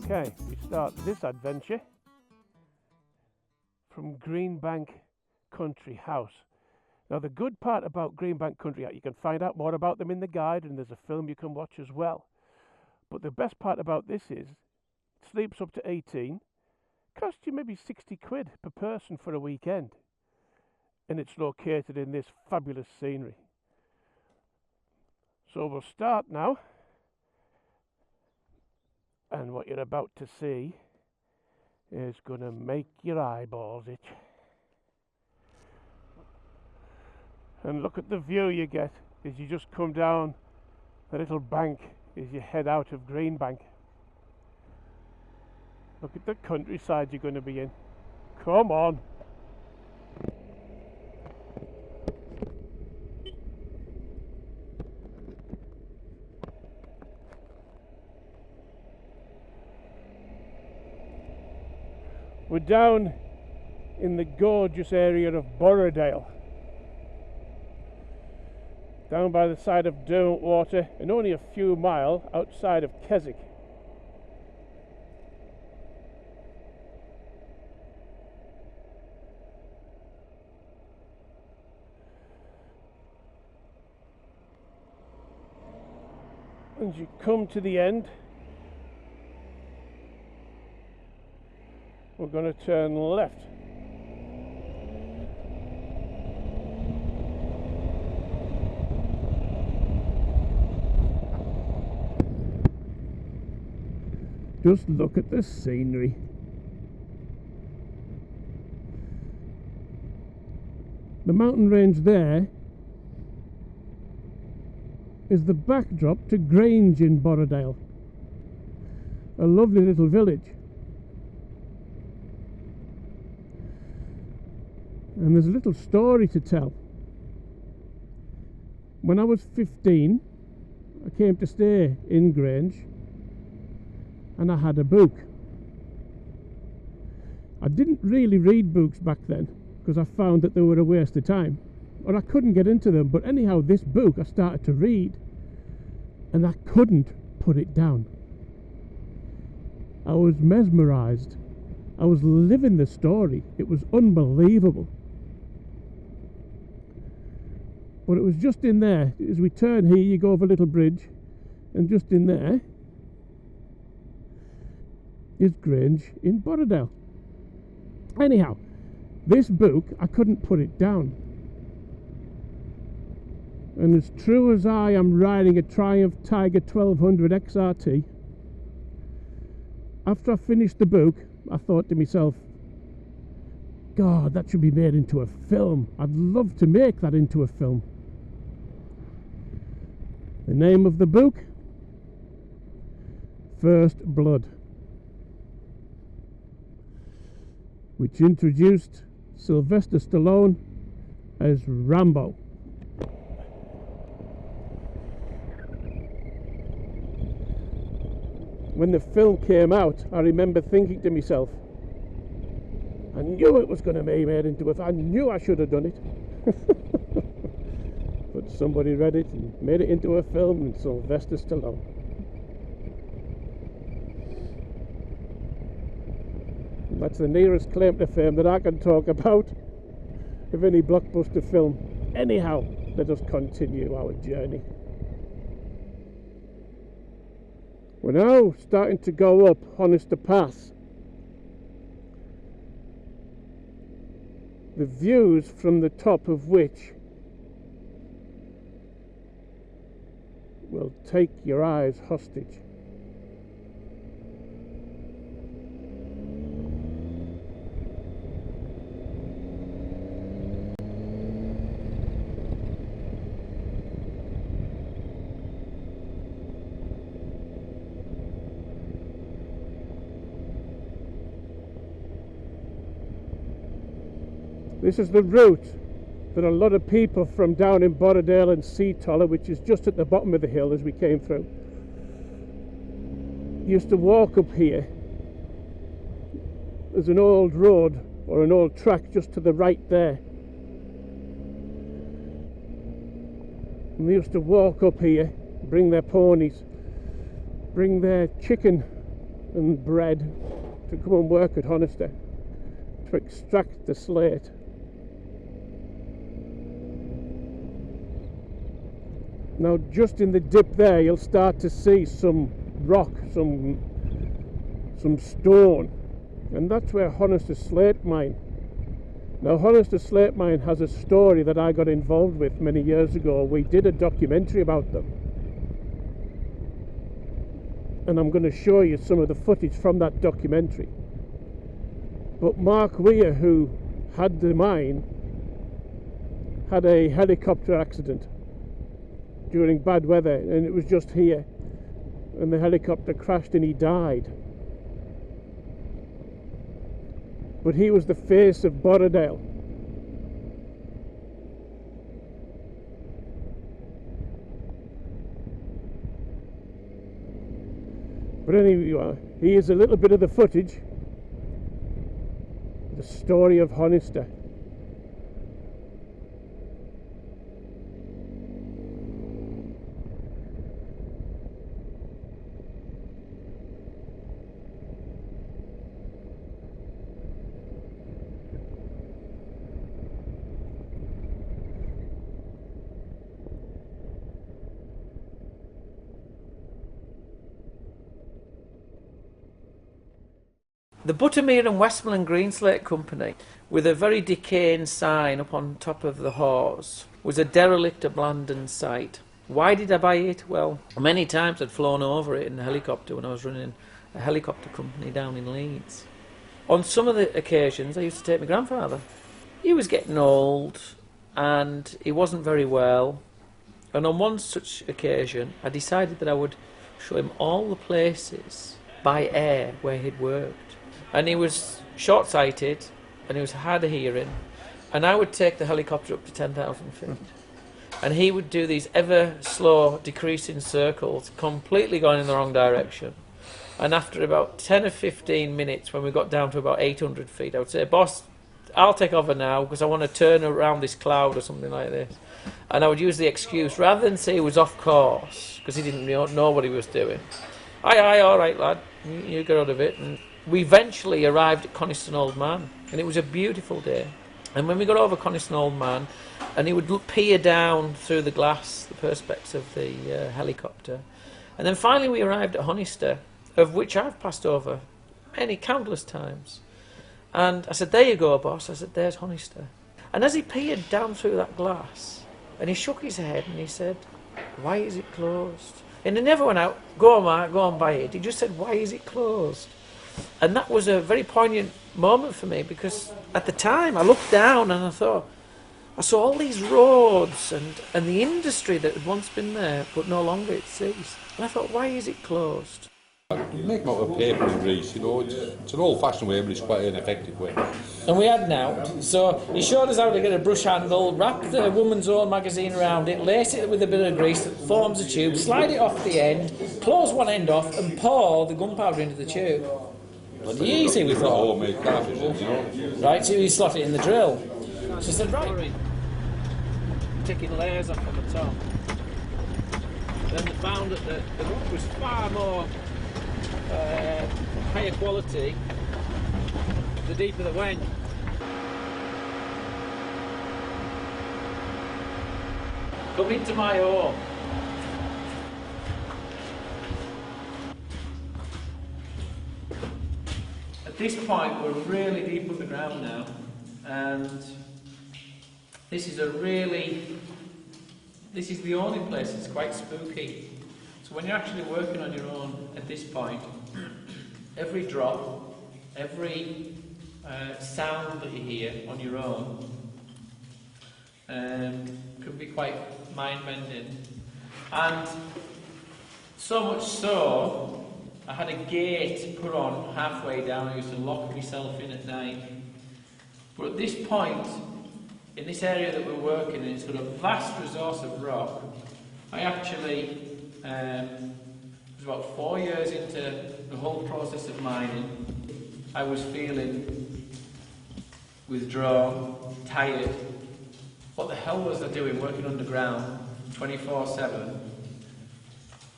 Okay, we start this adventure from Greenbank Country House. Now the good part about Greenbank Country House, you can find out more about them in the guide, and there's a film you can watch as well. But the best part about this is, it sleeps up to 18, costs you maybe 60 quid per person for a weekend. And it's located in this fabulous scenery. So we'll start now. And what you're about to see is going to make your eyeballs itch. And look at the view you get as you just come down the little bank as you head out of Greenbank. Look at the countryside you're going to be in. Come on. We're down in the gorgeous area of Borrowdale, down by the side of Derwentwater and only a few miles outside of Keswick. As you come to the end, we're going to turn left. Just look at the scenery. The mountain range there is the backdrop to Grange in Borrowdale, a lovely little village. And there's a little story to tell. When I was 15, I came to stay in Grange, and I had a book. I didn't really read books back then because I found that they were a waste of time, or I couldn't get into them. But anyhow, this book I started to read, and I couldn't put it down. I was mesmerized. I was living the story. It was unbelievable. But it was just in there, as we turn here, you go over a little bridge, and just in there is Grange in Borrowdale. Anyhow, this book, I couldn't put it down. And as true as I am riding a Triumph Tiger 1200 XRT, after I finished the book, I thought to myself, God, that should be made into a film. I'd love to make that into a film. The name of the book? First Blood, which introduced Sylvester Stallone as Rambo. When the film came out, I remember thinking to myself, I knew it was going to be made into a film. I knew I should have done it. But somebody read it and made it into a film, and Sylvester Stallone. And that's the nearest claim to fame that I can talk about of any blockbuster film. Anyhow, let us continue our journey. We're now starting to go up Honister Pass. The views from the top of which will take your eyes hostage. This is the route that a lot of people from down in Borrowdale and Seatoller, which is just at the bottom of the hill as we came through, used to walk up here. There's an old road or an old track just to the right there. And they used to walk up here, bring their ponies, bring their chicken and bred to come and work at Honister to extract the slate. Now just in the dip there you'll start to see some rock, some stone, and that's where Honister Slate Mine. Now Honister Slate Mine has a story that I got involved with many years ago. We did a documentary about them, and I'm going to show you some of the footage from that documentary. But Mark Weir, who had the mine, had a helicopter accident during bad weather, and it was just here, and the helicopter crashed and he died. But he was the face of Borrowdale. But anyway, here's a little bit of the footage, the story of Honister. The Buttermere and Westmoreland Greenslate Company, with a very decaying sign up on top of the hawse, was a derelict abandoned site. Why did I buy it? Well, many times I'd flown over it in a helicopter when I was running a helicopter company down in Leeds. On some of the occasions I used to take my grandfather. He was getting old and he wasn't very well, and on one such occasion I decided that I would show him all the places by air where he'd worked. And he was short-sighted and he was hard of hearing, and I would take the helicopter up to 10,000 feet and he would do these ever slow decreasing circles, completely going in the wrong direction. And after about 10 or 15 minutes, when we got down to about 800 feet, I would say, "Boss, I'll take over now because I want to turn around this cloud," or something like this. And I would use the excuse, rather than say he was off course because he didn't know what he was doing. Aye, all right, lad, you get out of it. And we eventually arrived at Coniston Old Man, and it was a beautiful day. And when we got over Coniston Old Man, and he would peer down through the glass, the perspex of the helicopter, and then finally we arrived at Honister, of which I've passed over many countless times. And I said, "There you go, boss." I said, "There's Honister." And as he peered down through that glass, and he shook his head and he said, "Why is it closed?" And he never went out, "Go on, Mark, go on, buy it." He just said, "Why is it closed?" And that was a very poignant moment for me, because at the time I looked down and I thought, I saw all these roads and the industry that had once been there, but no longer it ceased. And I thought, why is it closed? You make them out of paper and grease, you know, it's an old-fashioned way, but it's quite an effective way. And we had now, so he showed us how to get a brush handle, wrap the Woman's Own magazine around it, lace it with a bit of grease that forms a tube, slide it off the end, close one end off and pour the gunpowder into the tube. Bloody easy, we thought. Homemade cartridges, you know. Right, so he slot it in the drill. She said, right. Taking layers off on the top. Then they found that the rock was far more higher quality the deeper they went. Come into my home. At this point we're really deep underground now, and this is the only place that's quite spooky. So when you're actually working on your own at this point, every drop, every sound that you hear on your own could be quite mind-bending. And so much so, I had a gate put on halfway down. I used to lock myself in at night. But at this point, in this area that we're working in, it's got a vast resource of rock. I actually was about 4 years into the whole process of mining. I was feeling withdrawn, tired. What the hell was I doing working underground 24/7?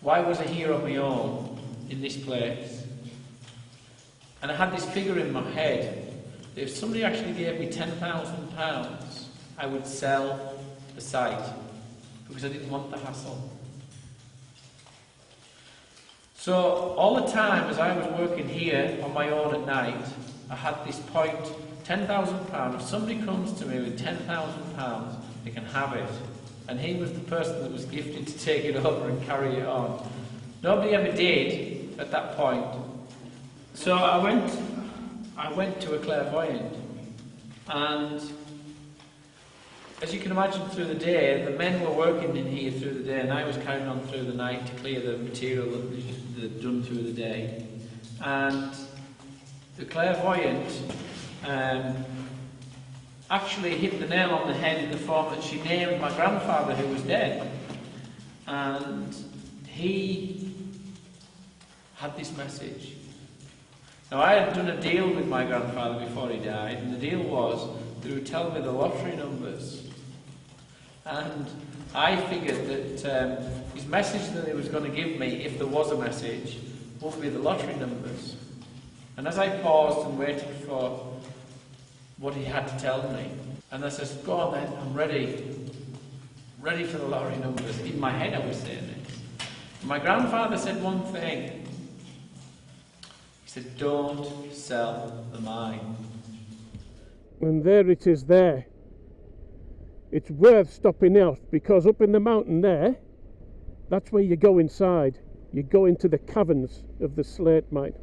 Why was I here on my own in this place? And I had this figure in my head that if somebody actually gave me £10,000, I would sell the site because I didn't want the hassle. So all the time as I was working here on my own at night, I had this point, £10,000. If somebody comes to me with £10,000, they can have it. And he was the person that was gifted to take it over and carry it on. Nobody ever did at that point. So I went to a clairvoyant, and as you can imagine, through the day, the men were working in here through the day, and I was carrying on through the night to clear the material that they'd done through the day. And the clairvoyant actually hit the nail on the head in the form that she named my grandfather, who was dead. And he had this message. Now, I had done a deal with my grandfather before he died, and the deal was that he would tell me the lottery numbers. And I figured that his message that he was going to give me, if there was a message, would be the lottery numbers. And as I paused and waited for what he had to tell me, and I said, go on then, I'm ready for the lottery numbers. In my head I was saying it. And my grandfather said one thing. He said, don't sell the mine. And there it is there. It's worth stopping out, because up in the mountain there, that's where you go inside. You go into the caverns of the slate mine.